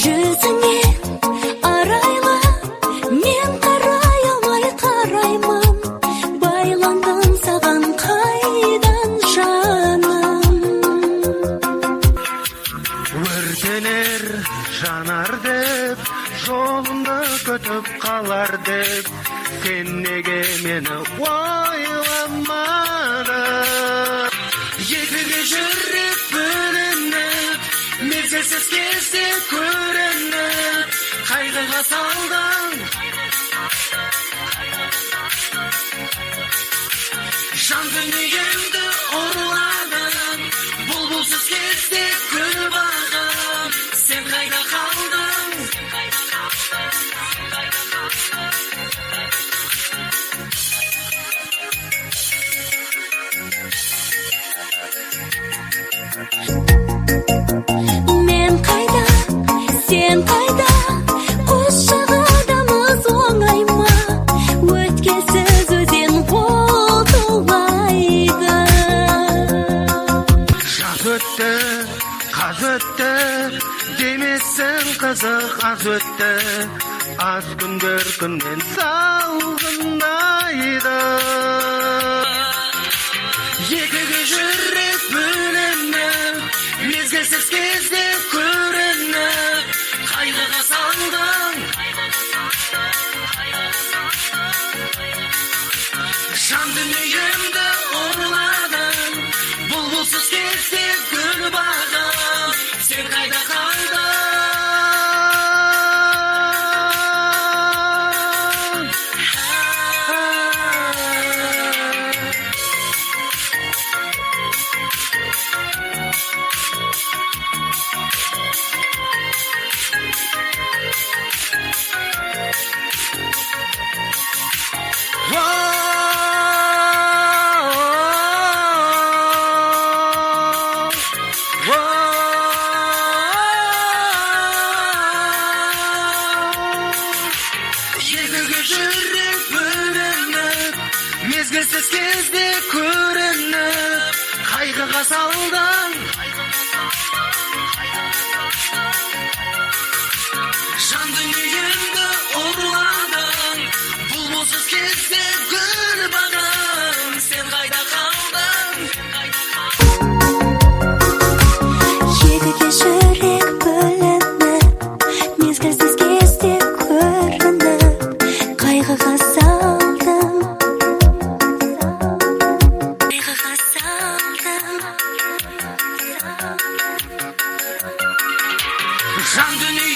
Жүзіңе арайлы мен қарай алмай қараймын, байландым саған қайдан жаным. Өртенер жанар деп, жолымды күтіп қалар деп, сен неге мені ойламадың? Екіге жүрек бөлініп, мезгілсіз кезде көрініп, қайғыға салдың. Жан дүниемді ұрладың, бұлбұлсыз кезде гүл бағым, сен қайда қалдың? Мен қайда, сен қайда, қос жағадамыз оңай ма? Өткелсіз өзен қол толмайды. Жаз өтті, қаз өтті, демесің қызық аз өтті, аз күндер күннен салғындайды. Екіге жүрек бөлініп, мезгілсіз кезде көрініп, қайғыға салдың. Жан дүниемді ұрладың, бұлбұлсыз кезде гүл бағым, сен қайда қалдың? Екіге жүрек бөлініп, мезгілсіз кезде көрініп, қайғыға салдың. Жан дүниемді ұрладың, бұлбұлсыз кезде гүл бағым, сен қайда қалдың? Екіге жүрек бөлініп, мезгілсіз кезде көрініп, қайғыға салдым. Қайғыға салдым. Жан дүниемді